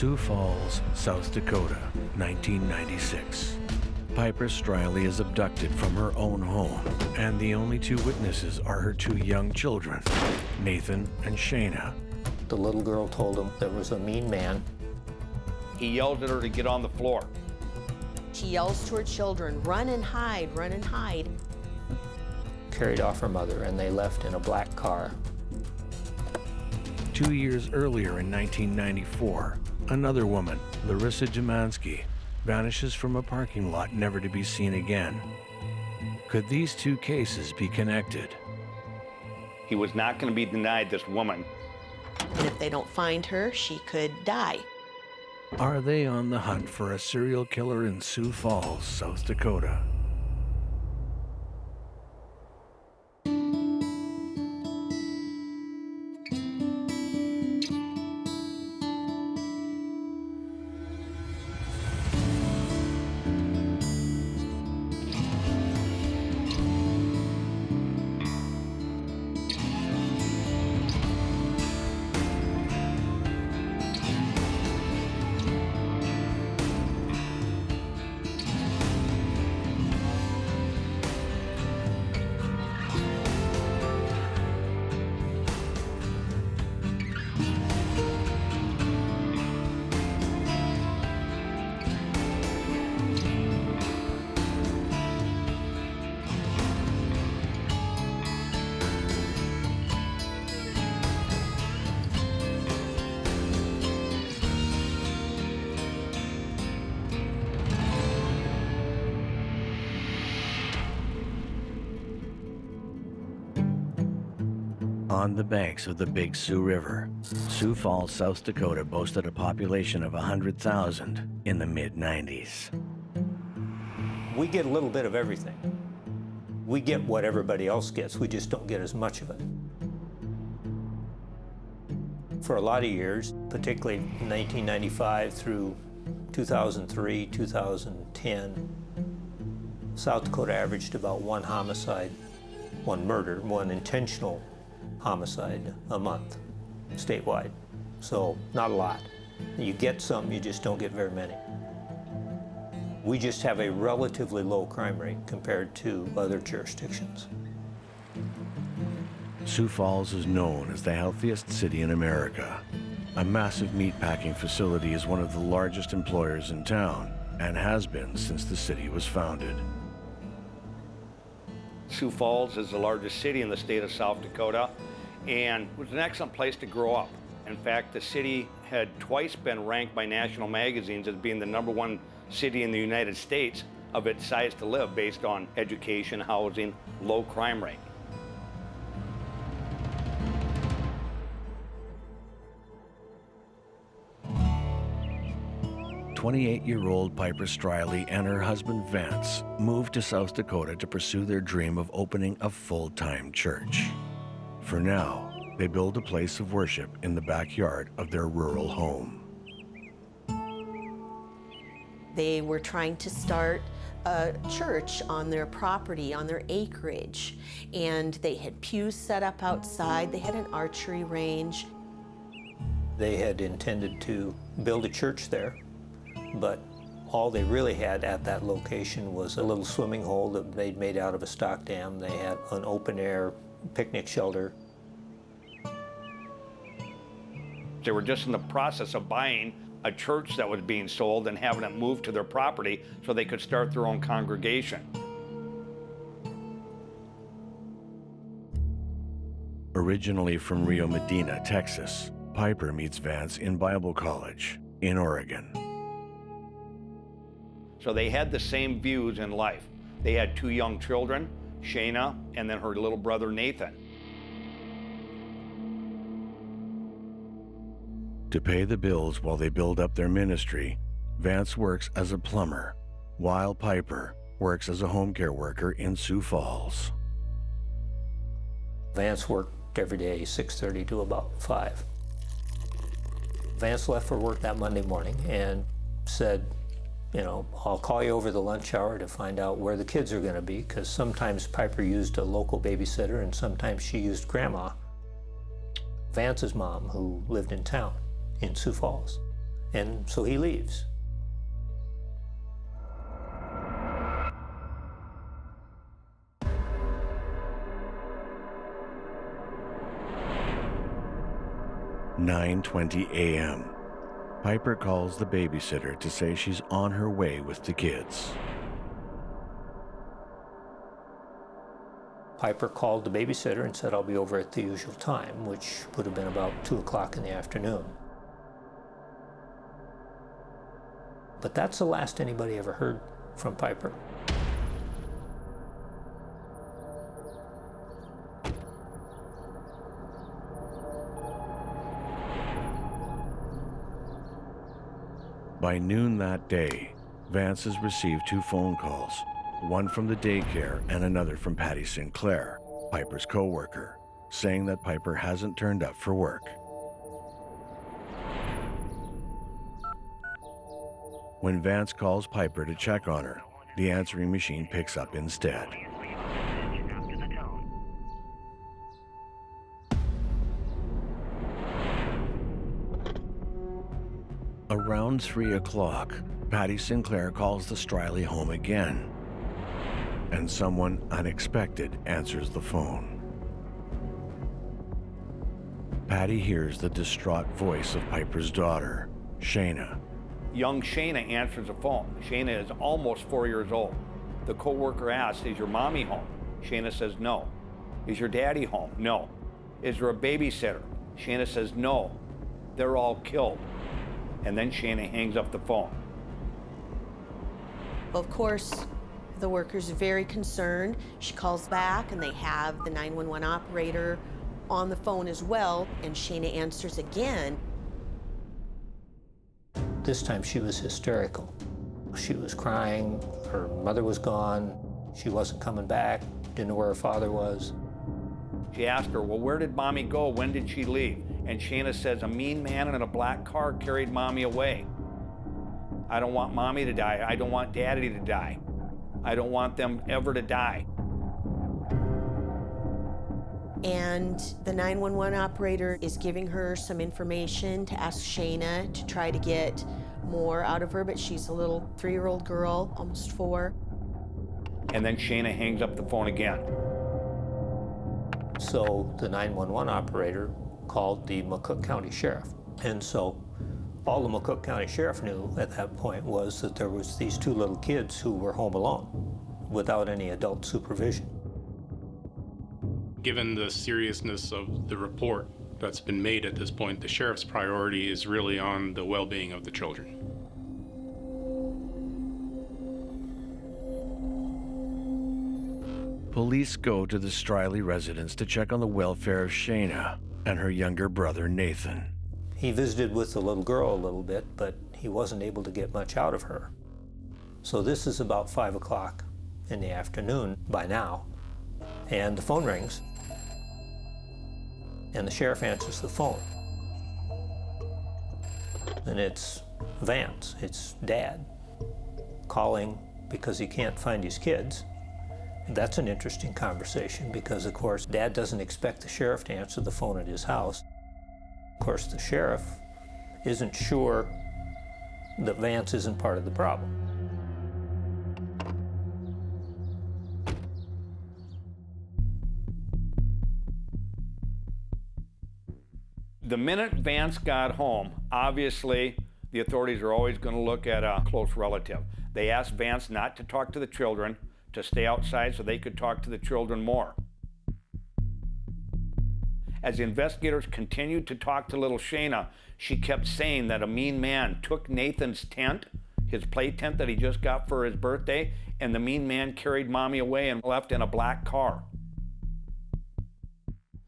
Sioux Falls, South Dakota, 1996. Piper Streyle is abducted from her own home, and the only two witnesses are her two young children, Nathan and Shayna. The little girl told him there was a mean man. He yelled at her to get on the floor. She yells to her children, run and hide, run and hide. Carried off her mother, and they left in a black car. 2 years earlier in 1994, another woman, Larisa Dumansky, vanishes from a parking lot never to be seen again. Could these two cases be connected? He was not going to be denied this woman. And if they don't find her, she could die. Are they on the hunt for a serial killer in Sioux Falls, South Dakota? On the banks of the Big Sioux River, Sioux Falls, South Dakota boasted a population of 100,000 in the mid-90s. We get a little bit of everything. We get what everybody else gets, we just don't get as much of it. For a lot of years, particularly 1995 through 2003, 2010, South Dakota averaged about one homicide, one murder, one intentional homicide a month, statewide. So not a lot. You get some, you just don't get very many. We just have a relatively low crime rate compared to other jurisdictions. Sioux Falls is known as the healthiest city in America. A massive meatpacking facility is one of the largest employers in town and has been since the city was founded. Sioux Falls is the largest city in the state of South Dakota and was an excellent place to grow up. In fact, the city had twice been ranked by national magazines as being the #1 city in the United States of its size to live based on education, housing, low crime rate. "28-year-old Piper Streyle and her husband Vance moved to South Dakota to pursue their dream of opening a full-time church. For now, they build a place of worship in the backyard of their rural home. They were trying to start a church on their property, on their acreage, and they had pews set up outside. They had an archery range. They had intended to build a church there, but all they really had at that location was a little swimming hole that they'd made out of a stock dam. They had an open-air picnic shelter. They were just in the process of buying a church that was being sold and having it moved to their property so they could start their own congregation. Originally from Rio Medina, Texas, Piper meets Vance in Bible college in Oregon. So they had the same views in life. They had two young children, Shayna, and then her little brother, Nathan. To pay the bills while they build up their ministry, Vance works as a plumber, while Piper works as a home care worker in Sioux Falls. Vance worked every day, 6:30 to about 5. Vance left for work that Monday morning and said, you know, I'll call you over the lunch hour to find out where the kids are going to be, because sometimes Piper used a local babysitter and sometimes she used Grandma, Vance's mom, who lived in town in Sioux Falls. And so he leaves. "9:20 a.m. Piper calls the babysitter to say she's on her way with the kids. Piper called the babysitter and said, "I'll be over at the usual time," which would have been about 2 o'clock in the afternoon. But that's the last anybody ever heard from Piper. By noon that day, Vance has received 2 phone calls, one from the daycare and another from Patty Sinclair, Piper's co-worker, saying that Piper hasn't turned up for work. When Vance calls Piper to check on her, the answering machine picks up instead. Around 3 o'clock, Patty Sinclair calls the Streyle home again, and someone unexpected answers the phone. Patty hears the distraught voice of Piper's daughter, Shayna. Young Shayna answers the phone. Shayna is almost 4 years old. The co-worker asks, "Is your mommy home?" Shayna says no. "Is your daddy home?" No. "Is there a babysitter?" Shayna says no. "They're all killed." And then Shayna hangs up the phone. Of course, the worker's very concerned. She calls back and they have the 911 operator on the phone as well, and Shayna answers again. This time she was hysterical. She was crying, her mother was gone, she wasn't coming back, didn't know where her father was. She asked her, "Well, where did mommy go? When did she leave?" And Shayna says, "A mean man in a black car carried mommy away. I don't want mommy to die. I don't want daddy to die. I don't want them ever to die." And the 911 operator is giving her some information to ask Shayna to try to get more out of her, but she's a little 3-year-old girl, almost 4. And then Shayna hangs up the phone again. So the 911 operator called the McCook County Sheriff. And so all the McCook County Sheriff knew at that point was that there was these 2 little kids who were home alone without any adult supervision. Given the seriousness of the report that's been made at this point, the sheriff's priority is really on the well-being of the children. Police go to the Streyle residence to check on the welfare of Shayna and her younger brother, Nathan. He visited with the little girl a little bit, but he wasn't able to get much out of her. So this is about 5 o'clock in the afternoon by now, and the phone rings, and the sheriff answers the phone. And it's Vance, it's Dad, calling because he can't find his kids. That's an interesting conversation because, of course, Dad doesn't expect the sheriff to answer the phone at his house. Of course, the sheriff isn't sure that Vance isn't part of the problem. The minute Vance got home, obviously, the authorities are always going to look at a close relative. They asked Vance not to talk to the children, to stay outside so they could talk to the children more. As the investigators continued to talk to little Shayna, she kept saying that a mean man took Nathan's tent, his play tent that he just got for his birthday, and the mean man carried mommy away and left in a black car.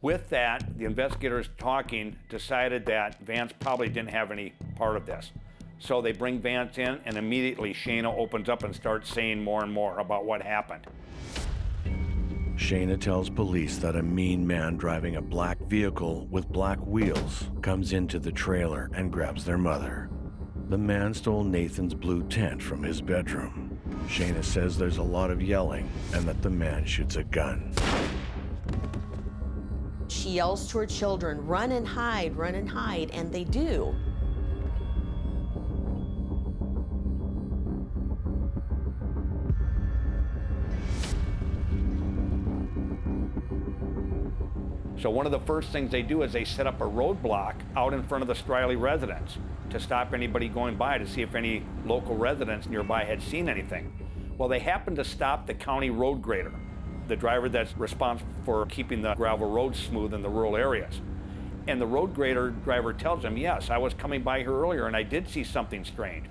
With that, the investigators talking decided that Vance probably didn't have any part of this. So they bring Vance in, and immediately Shayna opens up and starts saying more and more about what happened. Shayna tells police that a mean man driving a black vehicle with black wheels comes into the trailer and grabs their mother. The man stole Nathan's blue tent from his bedroom. Shayna says there's a lot of yelling and that the man shoots a gun. She yells to her children, run and hide, and they do. So one of the first things they do is they set up a roadblock out in front of the Streyle residence to stop anybody going by to see if any local residents nearby had seen anything. Well, they happened to stop the county road grader, the driver that's responsible for keeping the gravel roads smooth in the rural areas. And the road grader driver tells him, yes, I was coming by here earlier and I did see something strange.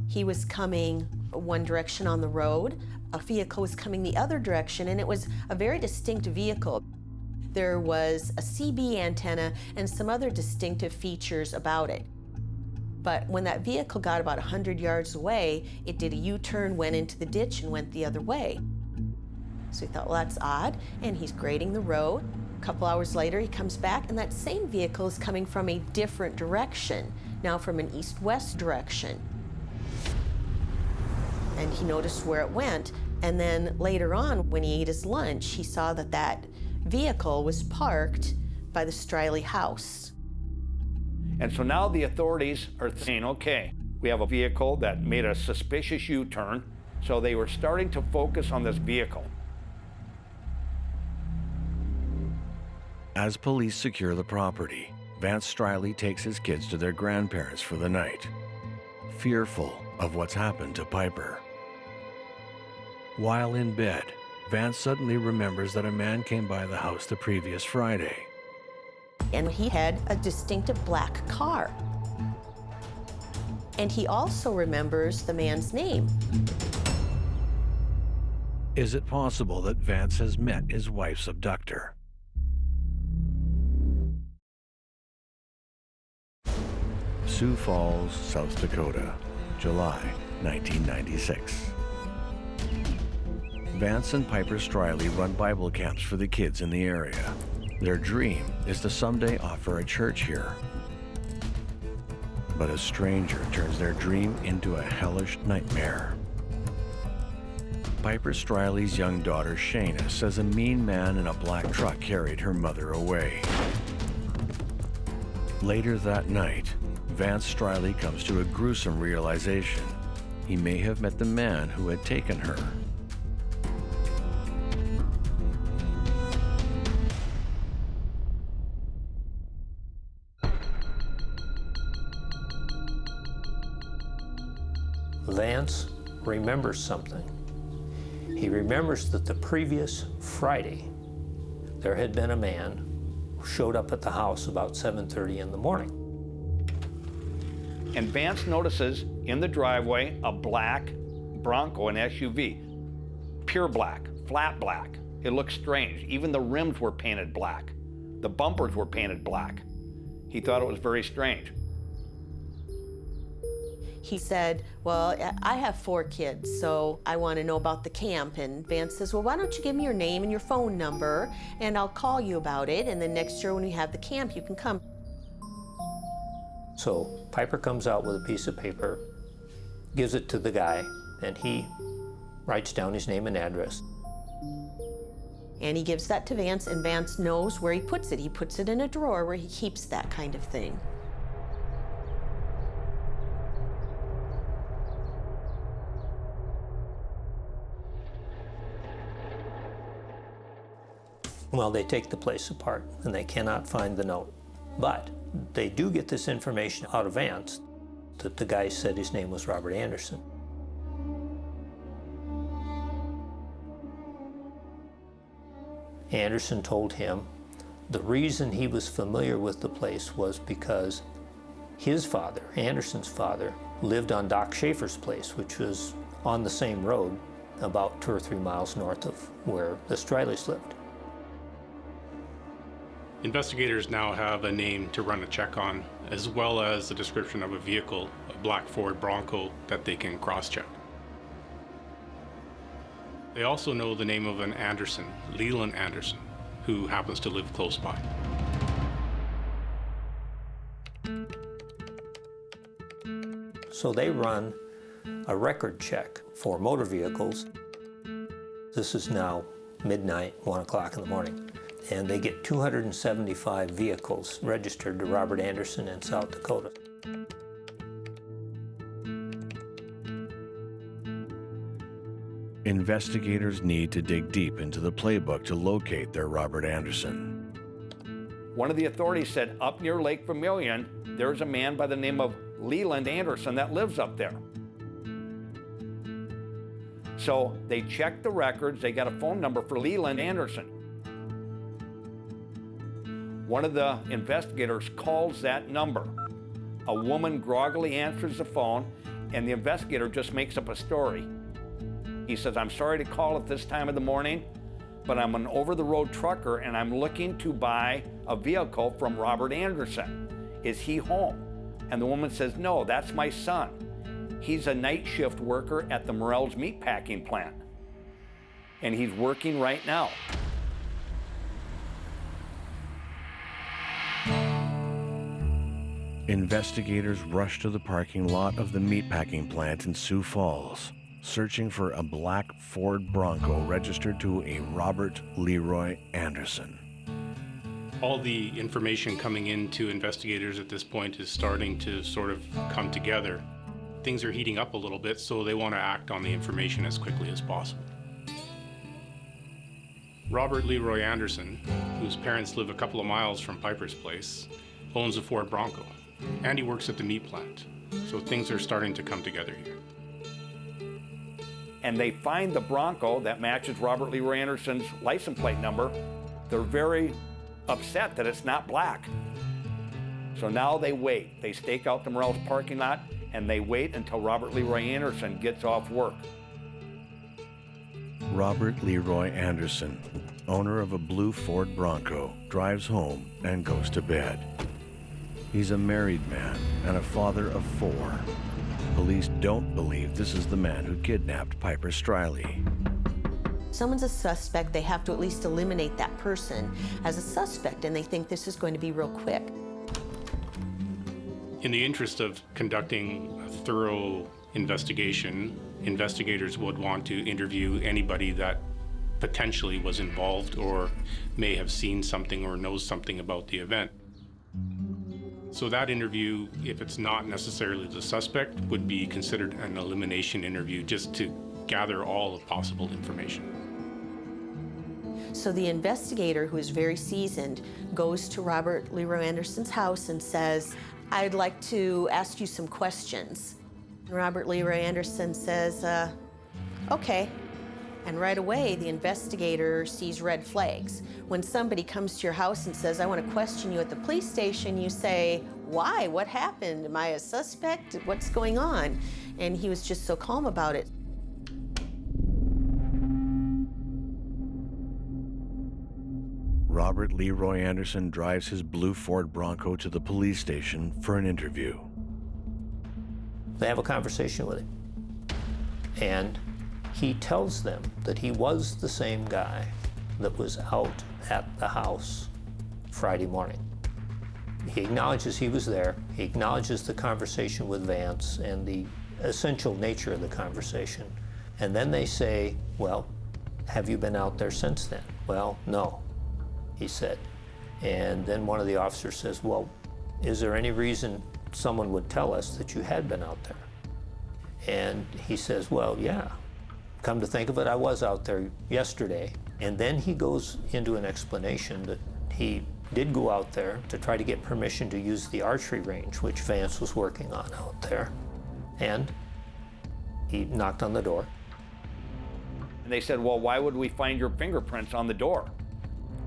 He was coming one direction on the road, a vehicle was coming the other direction, and it was a very distinct vehicle. There was a CB antenna and some other distinctive features about it. But when that vehicle got about 100 yards away, it did a U-turn, went into the ditch, and went the other way. So he thought, well, that's odd, and he's grading the road. A couple hours later, he comes back, and that same vehicle is coming from a different direction, now from an east-west direction. And he noticed where it went, and then later on, when he ate his lunch, he saw that that vehicle was parked by the Streyle house. And so now the authorities are saying, okay, we have a vehicle that made a suspicious U-turn, so they were starting to focus on this vehicle. As police secure the property, Vance Streyle takes his kids to their grandparents for the night, fearful of what's happened to Piper. While in bed, Vance suddenly remembers that a man came by the house the previous Friday. And he had a distinctive black car. And he also remembers the man's name. Is it possible that Vance has met his wife's abductor? Sioux Falls, South Dakota, July 1996. Vance and Piper Streyle run Bible camps for the kids in the area. Their dream is to someday offer a church here. But a stranger turns their dream into a hellish nightmare. Piper Stryley's young daughter, Shayna, says a mean man in a black truck carried her mother away. Later that night, Vance Streyle comes to a gruesome realization. He may have met the man who had taken her. Vance remembers something. He remembers that the previous Friday, there had been a man who showed up at the house about 7:30 in the morning. And Vance notices in the driveway a black Bronco, an SUV. Pure black, flat black. It looked strange. Even the rims were painted black. The bumpers were painted black. He thought it was very strange. He said, well, I have 4 kids, so I want to know about the camp. And Vance says, well, why don't you give me your name and your phone number, and I'll call you about it, and then next year when we have the camp, you can come. So Piper comes out with a piece of paper, gives it to the guy, and he writes down his name and address. And he gives that to Vance, and Vance knows where he puts it. He puts it in a drawer where he keeps that kind of thing. Well, they take the place apart, and they cannot find the note. But they do get this information out of Vance that the guy said his name was Robert Anderson. Anderson told him the reason he was familiar with the place was because his father, Anderson's father, lived on Doc Schaefer's place, which was on the same road about 2 or 3 miles north of where the Streylys lived. Investigators now have a name to run a check on, as well as a description of a vehicle, a black Ford Bronco, that they can cross-check. They also know the name of an Anderson, Leland Anderson, who happens to live close by. So they run a record check for motor vehicles. This is now midnight, 1 o'clock in the morning. And they get 275 vehicles registered to Robert Anderson in South Dakota. Investigators need to dig deep into the playbook to locate their Robert Anderson. One of the authorities said up near Lake Vermilion, there's a man by the name of Leland Anderson that lives up there. So they checked the records, they got a phone number for Leland Anderson. One of the investigators calls that number. A woman groggily answers the phone, and the investigator just makes up a story. He says, I'm sorry to call at this time of the morning, but I'm an over-the-road trucker and I'm looking to buy a vehicle from Robert Anderson. Is he home? And the woman says, no, that's my son. He's a night shift worker at the Morell's meatpacking plant. And he's working right now. Investigators rush to the parking lot of the meatpacking plant in Sioux Falls, searching for a black Ford Bronco registered to a Robert Leroy Anderson. All the information coming into investigators at this point is starting to sort of come together. Things are heating up a little bit, so they want to act on the information as quickly as possible. Robert Leroy Anderson, whose parents live a couple of miles from Piper's place, owns a Ford Bronco, and he works at the meat plant. So things are starting to come together here. And they find the Bronco that matches Robert Leroy Anderson's license plate number. They're very upset that it's not black. So now they wait. They stake out the Morell's parking lot and they wait until Robert Leroy Anderson gets off work. Robert Leroy Anderson, owner of a blue Ford Bronco, drives home and goes to bed. He's a married man and a father of 4. Police don't believe this is the man who kidnapped Piper Streyle. Someone's a suspect, they have to at least eliminate that person as a suspect, and they think this is going to be real quick. In the interest of conducting a thorough investigation, investigators would want to interview anybody that potentially was involved or may have seen something or knows something about the event. So that interview, if it's not necessarily the suspect, would be considered an elimination interview just to gather all of possible information. So the investigator, who is very seasoned, goes to Robert Leroy Anderson's house and says, I'd like to ask you some questions. And Robert Leroy Anderson says, okay. And right away, the investigator sees red flags. When somebody comes to your house and says, I want to question you at the police station, you say, why? What happened? Am I a suspect? What's going on? And he was just so calm about it. Robert Leroy Anderson drives his blue Ford Bronco to the police station for an interview. They have a conversation with him. And he tells them that he was the same guy that was out at the house Friday morning. He acknowledges he was there. He acknowledges the conversation with Vance and the essential nature of the conversation. And then they say, well, have you been out there since then? Well, no, he said. And then one of the officers says, well, is there any reason someone would tell us that you had been out there? And he says, well, yeah. Come to think of it, I was out there yesterday. And then he goes into an explanation that he did go out there to try to get permission to use the archery range, which Vance was working on out there. And he knocked on the door. And they said, well, why would we find your fingerprints on the door?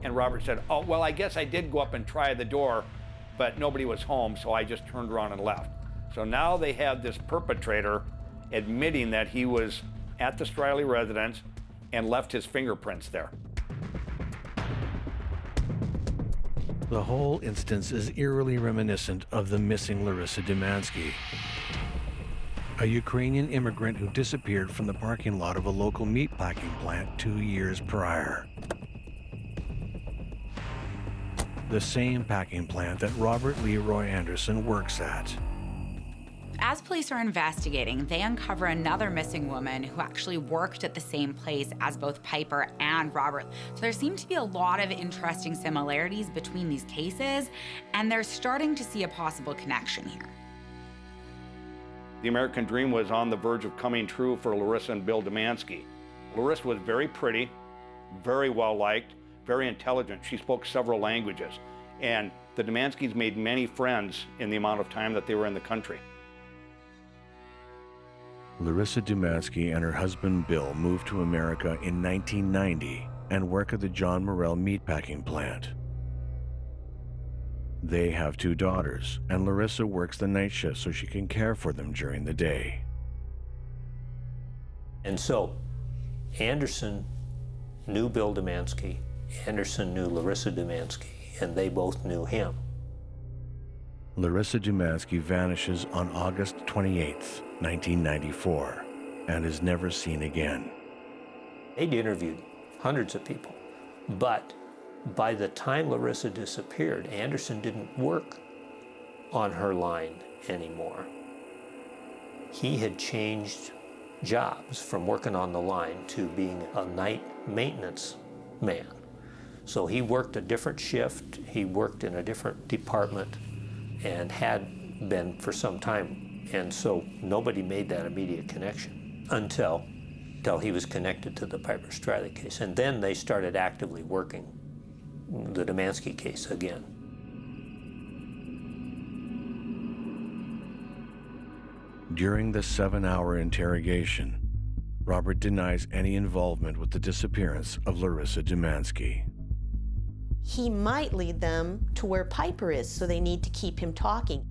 And Robert said, oh, well, I guess I did go up and try the door, but nobody was home, so I just turned around and left. So now they have this perpetrator admitting that he was at the Streyle residence and left his fingerprints there. The whole instance is eerily reminiscent of the missing Larisa Dumansky, a Ukrainian immigrant who disappeared from the parking lot of a local meatpacking plant 2 years prior. The same packing plant that Robert Leroy Anderson works at. As police are investigating, they uncover another missing woman who actually worked at the same place as both Piper and Robert. So there seem to be a lot of interesting similarities between these cases, and they're starting to see a possible connection here. The American dream was on the verge of coming true for Larisa and Bill Dumansky. Larisa was very pretty, very well-liked, very intelligent. She spoke several languages. And the Dumanskys made many friends in the amount of time that they were in the country. Larisa Dumansky and her husband Bill moved to America in 1990 and work at the John Morrell meatpacking plant. They have 2 daughters, and Larisa works the night shift so she can care for them during the day. And so Anderson knew Bill Dumansky, Anderson knew Larisa Dumansky, and they both knew him. Larisa Dumansky vanishes on August 28, 1994, and is never seen again. They'd interviewed hundreds of people, but by the time Larisa disappeared, Anderson didn't work on her line anymore. He had changed jobs from working on the line to being a night maintenance man. So he worked a different shift, he worked in a different department, and had been for some time. And so nobody made that immediate connection until he was connected to the Piper Streyle case. And then they started actively working the Dumansky case again. During the 7-hour interrogation, Robert denies any involvement with the disappearance of Larisa Dumansky. He might lead them to where Piper is, so they need to keep him talking.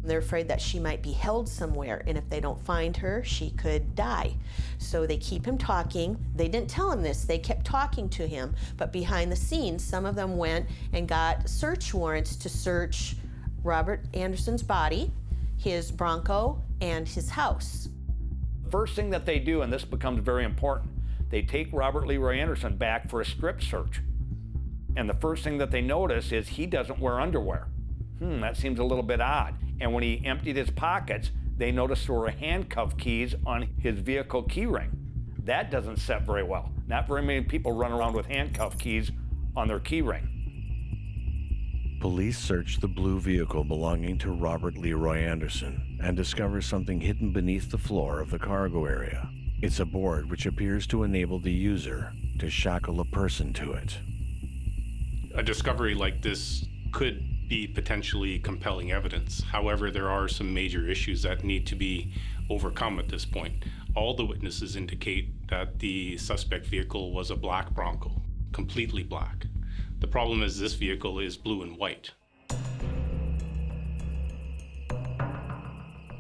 They're afraid that she might be held somewhere, and if they don't find her, she could die. So they keep him talking. They didn't tell him this. They kept talking to him, but behind the scenes, some of them went and got search warrants to search Robert Anderson's body, his Bronco, and his house. First thing that they do, and this becomes very important, they take Robert Leroy Anderson back for a strip search. And the first thing that they notice is he doesn't wear underwear. That seems a little bit odd. And when he emptied his pockets, they noticed there were handcuff keys on his vehicle key ring. That doesn't set very well. Not very many people run around with handcuff keys on their key ring. Police search the blue vehicle belonging to Robert Leroy Anderson and discover something hidden beneath the floor of the cargo area. It's a board which appears to enable the user to shackle a person to it. A discovery like this could be potentially compelling evidence. However, there are some major issues that need to be overcome at this point. All the witnesses indicate that the suspect vehicle was a black Bronco, completely black. The problem is this vehicle is blue and white.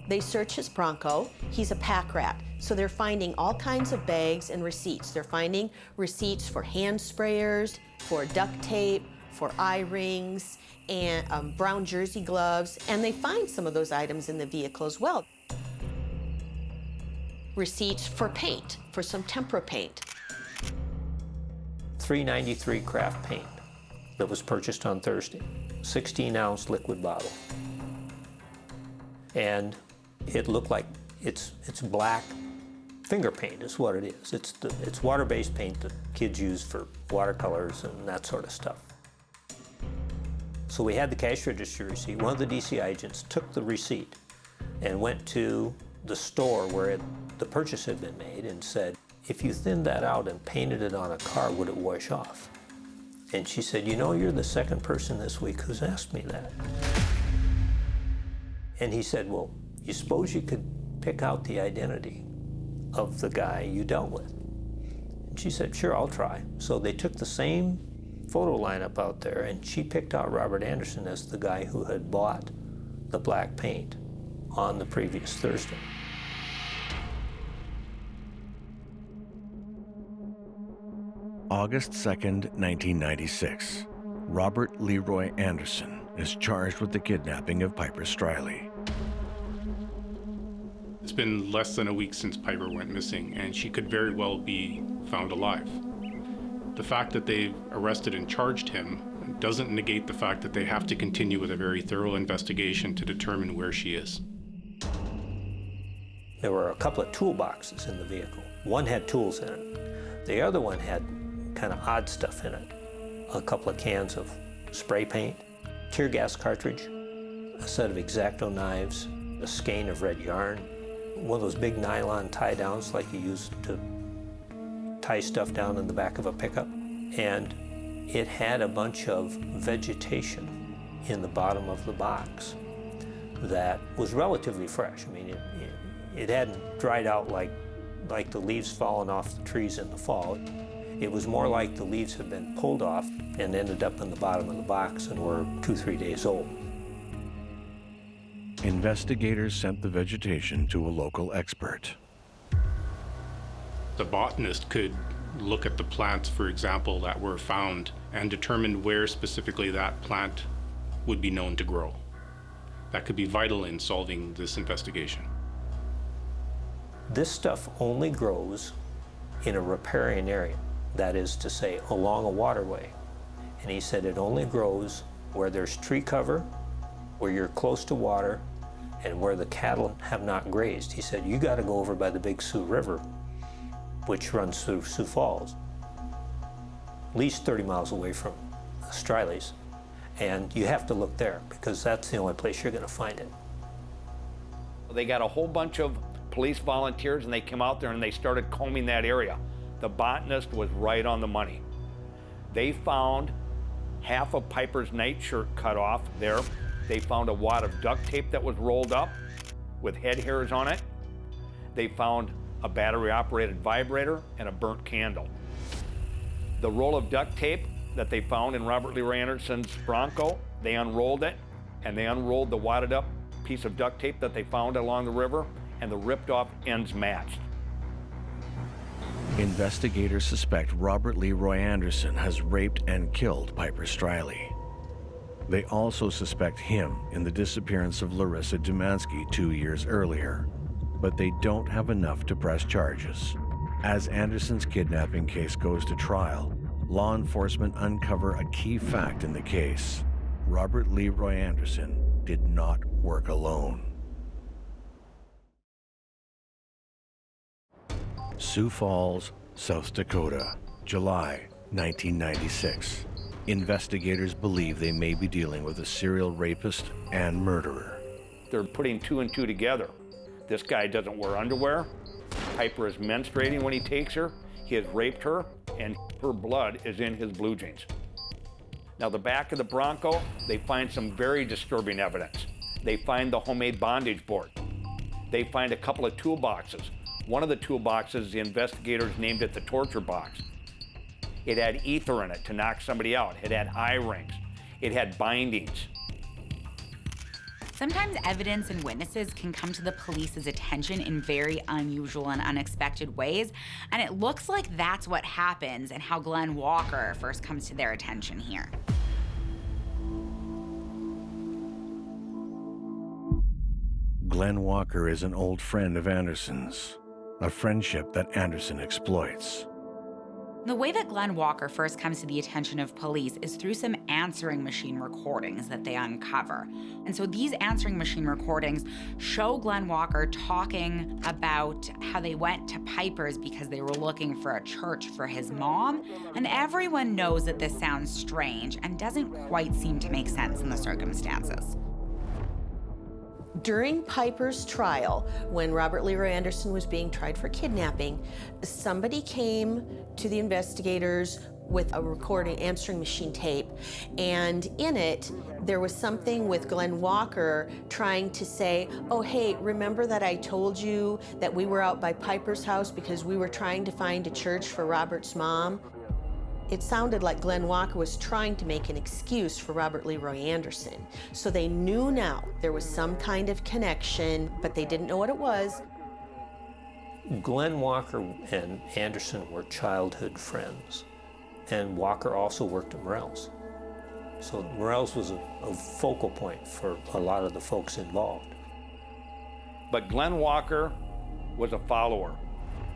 They search his Bronco. He's a pack rat. So they're finding all kinds of bags and receipts. They're finding receipts for hand sprayers, for duct tape, for eye rings, and brown jersey gloves. And they find some of those items in the vehicle as well. Receipts for paint, for some tempera paint. .393 craft paint that was purchased on Thursday, 16-ounce liquid bottle. And it looked like it's black finger paint is what it is. It's water-based paint that kids use for watercolors and that sort of stuff. So we had the cash register receipt. One of the DC agents took the receipt and went to the store where the purchase had been made and said, if you thinned that out and painted it on a car, would it wash off? And she said, you know, you're the second person this week who's asked me that. And he said, well, you suppose you could pick out the identity of the guy you dealt with? And she said, sure, I'll try. So they took the same photo lineup out there, and she picked out Robert Anderson as the guy who had bought the black paint on the previous Thursday. August 2nd, 1996. Robert Leroy Anderson is charged with the kidnapping of Piper Streyle. It's been less than a week since Piper went missing, and she could very well be found alive. The fact that they've arrested and charged him doesn't negate the fact that they have to continue with a very thorough investigation to determine where she is. There were a couple of toolboxes in the vehicle. One had tools in it. The other one had kind of odd stuff in it. A couple of cans of spray paint, tear gas cartridge, a set of X-Acto knives, a skein of red yarn, one of those big nylon tie-downs like you use to tie tie stuff down in the back of a pickup. And it had a bunch of vegetation in the bottom of the box that was relatively fresh. I mean, it hadn't dried out like the leaves falling off the trees in the fall. It was more like the leaves had been pulled off and ended up in the bottom of the box and were 2-3 days old. Investigators sent the vegetation to a local expert. The botanist could look at the plants, for example, that were found and determine where specifically that plant would be known to grow. That could be vital in solving this investigation. This stuff only grows in a riparian area, that is to say, along a waterway. And he said it only grows where there's tree cover, where you're close to water, and where the cattle have not grazed. He said, you got to go over by the Big Sioux River, which runs through Sioux Falls, at least 30 miles away from Stryley's. And you have to look there because that's the only place you're going to find it. They got a whole bunch of police volunteers and they came out there and they started combing that area. The botanist was right on the money. They found half of Piper's nightshirt cut off there. They found a wad of duct tape that was rolled up with head hairs on it. They found a battery-operated vibrator and a burnt candle. The roll of duct tape that they found in Robert Leroy Anderson's Bronco, they unrolled it, and they unrolled the wadded up piece of duct tape that they found along the river, and the ripped off ends matched. Investigators suspect Robert Leroy Anderson has raped and killed Piper Streyle. They also suspect him in the disappearance of Larisa Dumansky 2 years earlier, but they don't have enough to press charges. As Anderson's kidnapping case goes to trial, law enforcement uncover a key fact in the case. Robert Leroy Anderson did not work alone. Sioux Falls, South Dakota, July 1996. Investigators believe they may be dealing with a serial rapist and murderer. They're putting 2 and 2 together. This guy doesn't wear underwear. Piper is menstruating when he takes her. He has raped her, and her blood is in his blue jeans. Now, the back of the Bronco, they find some very disturbing evidence. They find the homemade bondage board. They find a couple of toolboxes. One of the toolboxes, the investigators named it the torture box. It had ether in it to knock somebody out. It had eye rings. It had bindings. Sometimes evidence and witnesses can come to the police's attention in very unusual and unexpected ways, and it looks like that's what happens and how Glenn Walker first comes to their attention here. Glenn Walker is an old friend of Anderson's, a friendship that Anderson exploits. The way that Glenn Walker first comes to the attention of police is through some answering machine recordings that they uncover. And so these answering machine recordings show Glenn Walker talking about how they went to Piper's because they were looking for a church for his mom. And everyone knows that this sounds strange and doesn't quite seem to make sense in the circumstances. During Piper's trial, when Robert Leroy Anderson was being tried for kidnapping, somebody came to the investigators with a recording, answering machine tape, and in it, there was something with Glenn Walker trying to say, oh, hey, remember that I told you that we were out by Piper's house because we were trying to find a church for Robert's mom? It sounded like Glenn Walker was trying to make an excuse for Robert Leroy Anderson. So they knew now there was some kind of connection, but they didn't know what it was. Glenn Walker and Anderson were childhood friends, and Walker also worked at Morrell's. So Morrell's was a focal point for a lot of the folks involved. But Glenn Walker was a follower.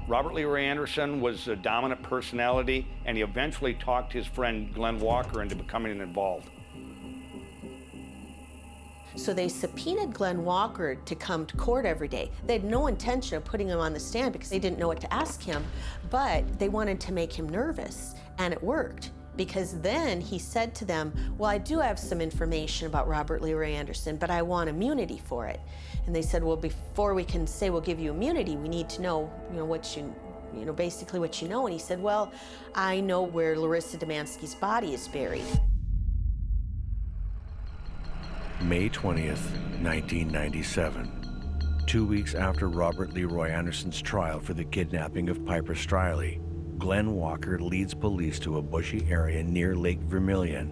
Robert Leroy Anderson was a dominant personality, and he eventually talked his friend Glenn Walker into becoming involved. So they subpoenaed Glenn Walker to come to court every day. They had no intention of putting him on the stand because they didn't know what to ask him, but they wanted to make him nervous, and it worked. Because then he said to them, well, I do have some information about Robert Leroy Anderson, but I want immunity for it. And they said, well, before we can say we'll give you immunity, we need to know, what you basically what you know. And he said, well, I know where Larisa Dumansky's body is buried. May 20th, 1997. 2 weeks after Robert Leroy Anderson's trial for the kidnapping of Piper Streyle, Glenn Walker leads police to a bushy area near Lake Vermilion,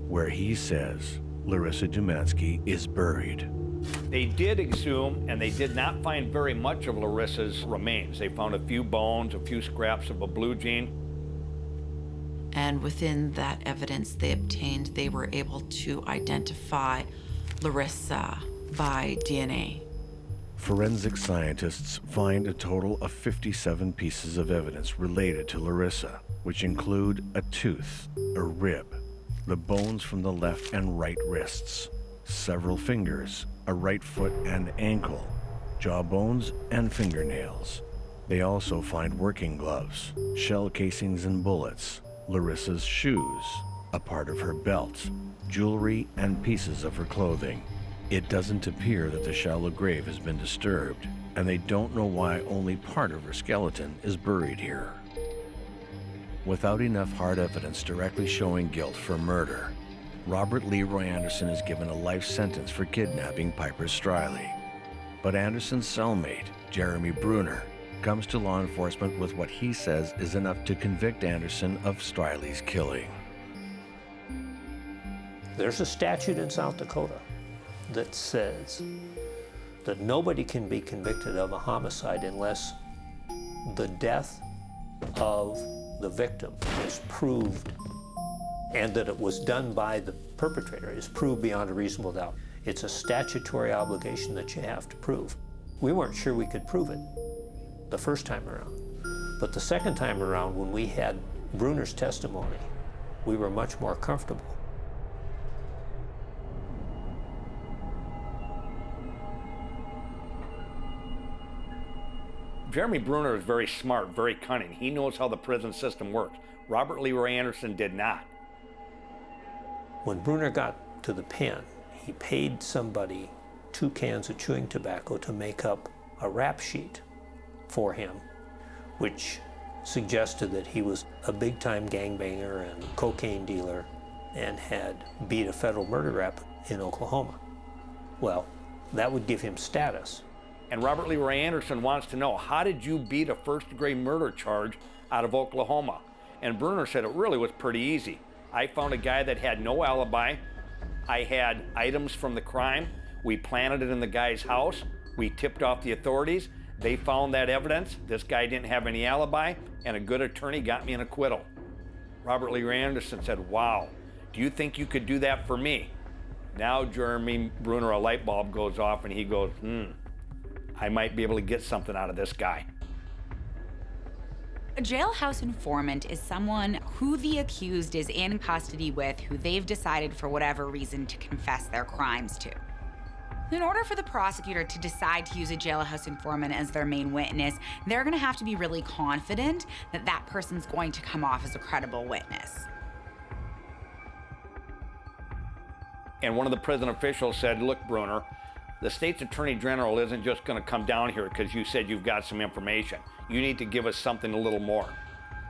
where he says Larisa Dumansky is buried. They did exhume, and they did not find very much of Larisa's remains. They found a few bones, a few scraps of a blue jean. And within that evidence they obtained, they were able to identify Larisa by DNA. Forensic scientists find a total of 57 pieces of evidence related to Larisa, which include a tooth, a rib, the bones from the left and right wrists, several fingers, a right foot and ankle, jaw bones, and fingernails. They also find working gloves, shell casings and bullets, Larisa's shoes, a part of her belt, jewelry, and pieces of her clothing. It doesn't appear that the shallow grave has been disturbed, and they don't know why only part of her skeleton is buried here. Without enough hard evidence directly showing guilt for murder, Robert Leroy Anderson is given a life sentence for kidnapping Piper Streyle. But Anderson's cellmate, Jeremy Bruner, comes to law enforcement with what he says is enough to convict Anderson of Stryley's killing. There's a statute in South Dakota that says that nobody can be convicted of a homicide unless the death of the victim is proved, and that it was done by the perpetrator is proved beyond a reasonable doubt. It's a statutory obligation that you have to prove. We weren't sure we could prove it the first time around, but the second time around, when we had Bruner's testimony, we were much more comfortable. Jeremy Bruner is very smart, very cunning. He knows how the prison system works. Robert Leroy Anderson did not. When Bruner got to the pen, he paid somebody 2 cans of chewing tobacco to make up a rap sheet for him, which suggested that he was a big-time gangbanger and cocaine dealer and had beat a federal murder rap in Oklahoma. Well, that would give him status. And Robert Leroy Anderson wants to know, how did you beat a first-degree murder charge out of Oklahoma? And Bruner said it really was pretty easy. I found a guy that had no alibi. I had items from the crime. We planted it in the guy's house. We tipped off the authorities. They found that evidence. This guy didn't have any alibi, and a good attorney got me an acquittal. Robert Leroy Anderson said, wow, do you think you could do that for me? Now Jeremy Bruner, a light bulb goes off, and he goes, I might be able to get something out of this guy. A jailhouse informant is someone who the accused is in custody with, who they've decided for whatever reason to confess their crimes to. In order for the prosecutor to decide to use a jailhouse informant as their main witness, they're gonna have to be really confident that that person's going to come off as a credible witness. And one of the prison officials said, look, Bruner, the state's attorney general isn't just going to come down here because you said you've got some information. You need to give us something a little more.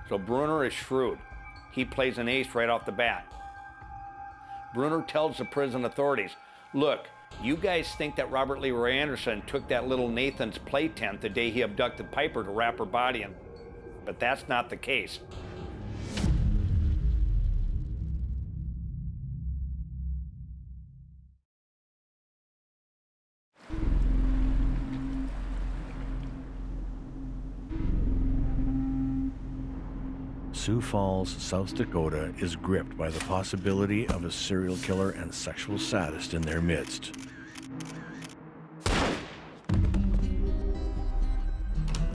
So Bruner is shrewd. He plays an ace right off the bat. Bruner tells the prison authorities, look, you guys think that Robert Leroy Anderson took that little Nathan's play tent the day he abducted Piper to wrap her body in, but that's not the case. Sioux Falls, South Dakota is gripped by the possibility of a serial killer and sexual sadist in their midst.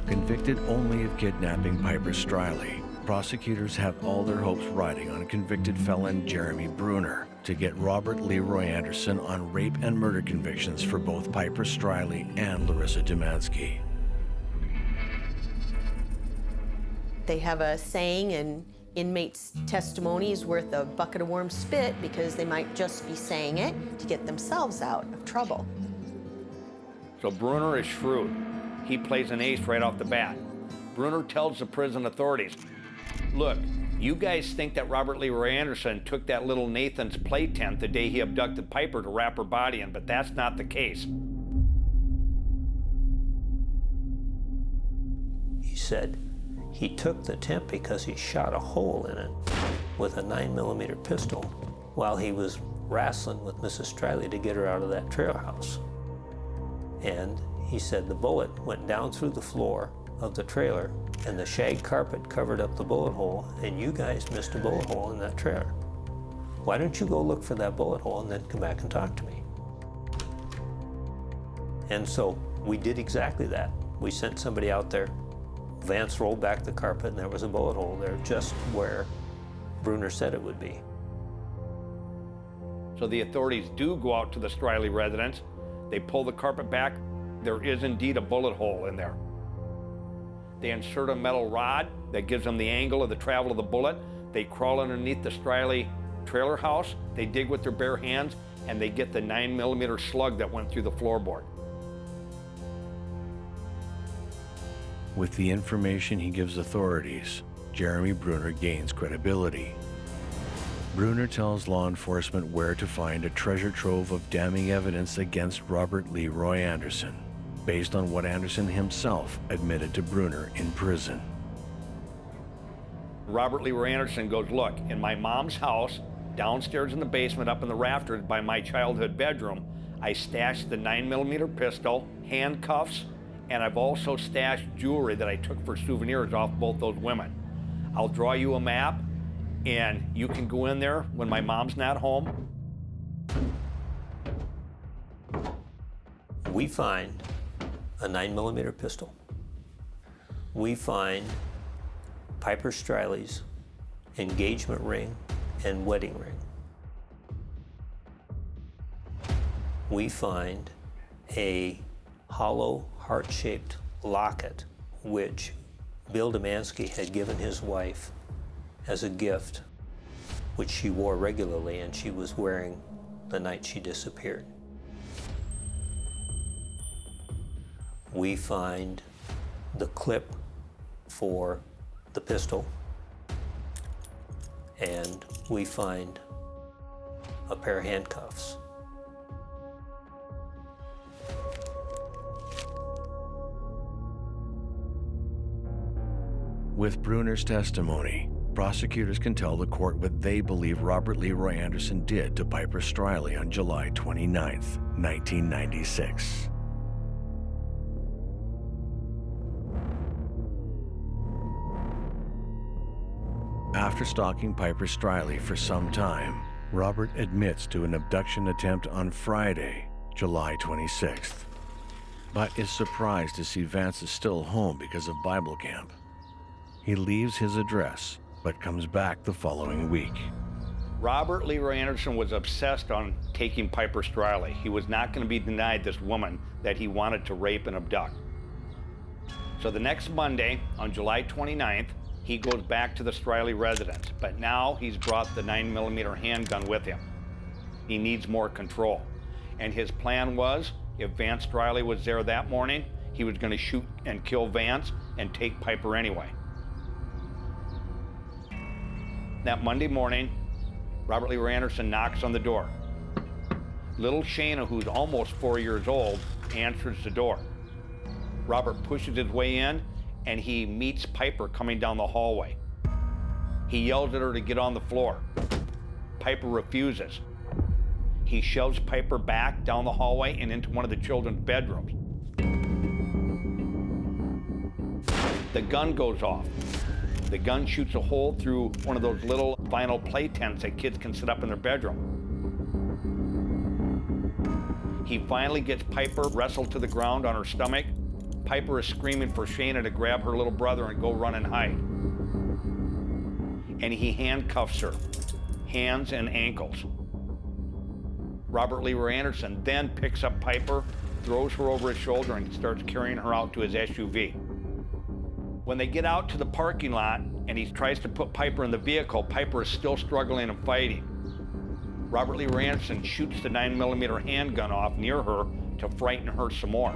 Convicted only of kidnapping Piper Streyle, prosecutors have all their hopes riding on convicted felon Jeremy Bruner to get Robert Leroy Anderson on rape and murder convictions for both Piper Streyle and Larisa Dumansky. They have a saying, an inmate's testimony is worth a bucket of warm spit, because they might just be saying it to get themselves out of trouble. So Bruner is shrewd. He plays an ace right off the bat. Bruner tells the prison authorities, look, you guys think that Robert Leroy Anderson took that little Nathan's play tent the day he abducted Piper to wrap her body in, but that's not the case. He said he took the tent because he shot a hole in it with a 9mm pistol while he was wrestling with Mrs. Streyle to get her out of that trailer house. And he said the bullet went down through the floor of the trailer and the shag carpet covered up the bullet hole, and you guys missed a bullet hole in that trailer. Why don't you go look for that bullet hole and then come back and talk to me? And so we did exactly that. We sent somebody out there. Vance rolled back the carpet and there was a bullet hole there just where Bruner said it would be. So the authorities do go out to the Streyle residence. They pull the carpet back. There is indeed a bullet hole in there. They insert a metal rod that gives them the angle of the travel of the bullet. They crawl underneath the Streyle trailer house. They dig with their bare hands and they get the 9mm slug that went through the floorboard. With the information he gives authorities, Jeremy Bruner gains credibility. Bruner tells law enforcement where to find a treasure trove of damning evidence against Robert Leroy Anderson, based on what Anderson himself admitted to Bruner in prison. Robert Leroy Anderson goes, look, in my mom's house, downstairs in the basement up in the rafters by my childhood bedroom, I stashed the 9mm pistol, handcuffs, and I've also stashed jewelry that I took for souvenirs off both those women. I'll draw you a map, and you can go in there when my mom's not home. We find a 9mm pistol. We find Piper Stryley's engagement ring and wedding ring. We find a hollow heart-shaped locket which Bill Dumansky had given his wife as a gift, which she wore regularly and she was wearing the night she disappeared. We find the clip for the pistol, and we find a pair of handcuffs. With Bruner's testimony, prosecutors can tell the court what they believe Robert Leroy Anderson did to Piper Streyle on July 29, 1996. After stalking Piper Streyle for some time, Robert admits to an abduction attempt on Friday, July 26th, but is surprised to see Vance is still home because of Bible camp. He leaves his address, but comes back the following week. Robert Leroy Anderson was obsessed on taking Piper Streyle. He was not going to be denied this woman that he wanted to rape and abduct. So the next Monday, on July 29th, he goes back to the Streyle residence, but now he's brought the 9mm handgun with him. He needs more control. And his plan was, if Vance Streyle was there that morning, he was going to shoot and kill Vance and take Piper anyway. That Monday morning, Robert Leroy Anderson knocks on the door. Little Shayna, who's almost 4 years old, answers the door. Robert pushes his way in, and he meets Piper coming down the hallway. He yells at her to get on the floor. Piper refuses. He shoves Piper back down the hallway and into one of the children's bedrooms. The gun goes off. The gun shoots a hole through one of those little vinyl play tents that kids can sit up in their bedroom. He finally gets Piper wrestled to the ground on her stomach. Piper is screaming for Shayna to grab her little brother and go run and hide. And he handcuffs her, hands and ankles. Robert Leroy Anderson then picks up Piper, throws her over his shoulder, and starts carrying her out to his SUV. When they get out to the parking lot and he tries to put Piper in the vehicle, Piper is still struggling and fighting. Robert Leroy Anderson shoots the 9mm handgun off near her to frighten her some more.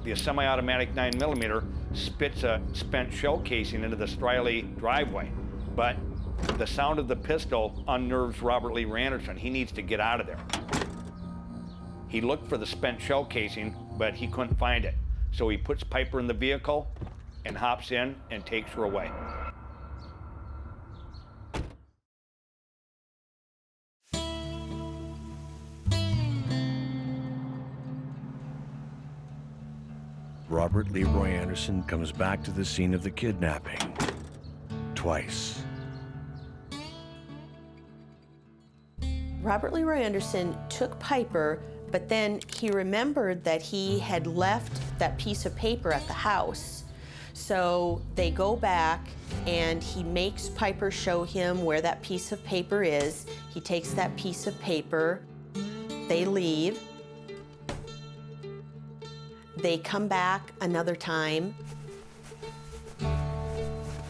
The semi-automatic 9mm spits a spent shell casing into the Streyle driveway, but the sound of the pistol unnerves Robert Lee Anderson. He needs to get out of there. He looked for the spent shell casing, but he couldn't find it. So he puts Piper in the vehicle and hops in and takes her away. Robert Leroy Anderson comes back to the scene of the kidnapping twice. Robert Leroy Anderson took Piper, but then he remembered that he had left that piece of paper at the house. So they go back and he makes Piper show him where that piece of paper is. He takes that piece of paper, they leave. They come back another time.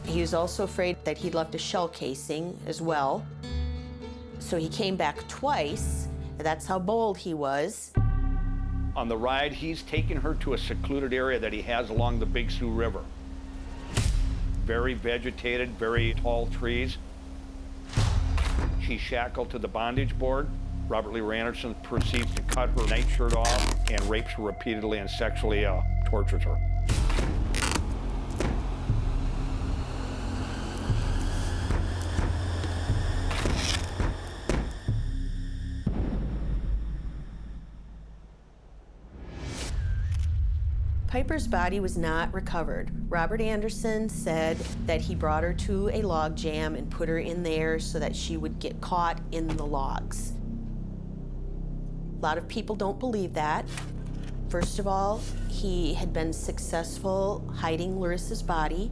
He was also afraid that he'd left a shell casing as well. So he came back twice. That's how bold he was. On the ride, he's taking her to a secluded area that he has along the Big Sioux River. Very vegetated, very tall trees. She's shackled to the bondage board. Robert Lee Anderson proceeds to cut her nightshirt off and rapes her repeatedly and sexually tortures her. Piper's body was not recovered. Robert Anderson said that he brought her to a log jam and put her in there so that she would get caught in the logs. A lot of people don't believe that. First of all, he had been successful hiding Larissa's body,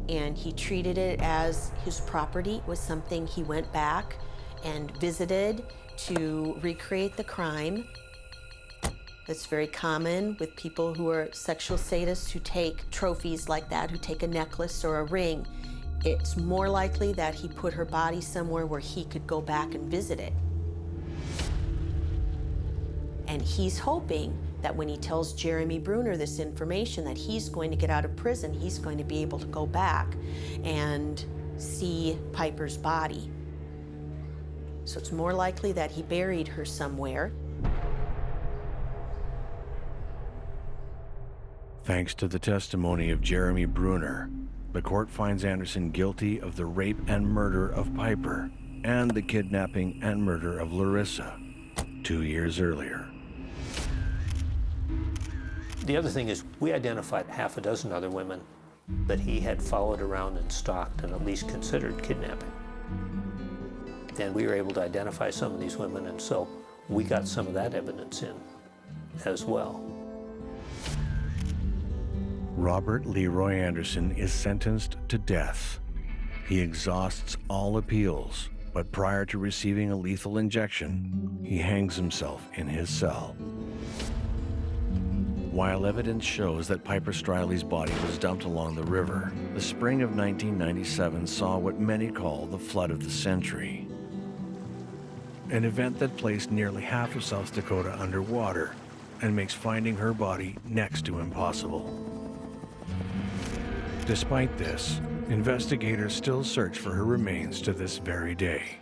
and he treated it as his property. It was something he went back and visited to recreate the crime. That's very common with people who are sexual sadists who take trophies like that, who take a necklace or a ring. It's more likely that he put her body somewhere where he could go back and visit it. And he's hoping that when he tells Jeremy Bruner this information, that he's going to get out of prison, he's going to be able to go back and see Piper's body. So it's more likely that he buried her somewhere. Thanks to the testimony of Jeremy Bruner, the court finds Anderson guilty of the rape and murder of Piper and the kidnapping and murder of Larisa 2 years earlier. The other thing is we identified half a dozen other women that he had followed around and stalked and at least considered kidnapping. And we were able to identify some of these women, and so we got some of that evidence in as well. Robert Leroy Anderson is sentenced to death. He exhausts all appeals, but prior to receiving a lethal injection, he hangs himself in his cell. While evidence shows that Piper Stryley's body was dumped along the river, the spring of 1997 saw what many call the flood of the century. An event that placed nearly half of South Dakota underwater and makes finding her body next to impossible. Despite this, investigators still search for her remains to this very day.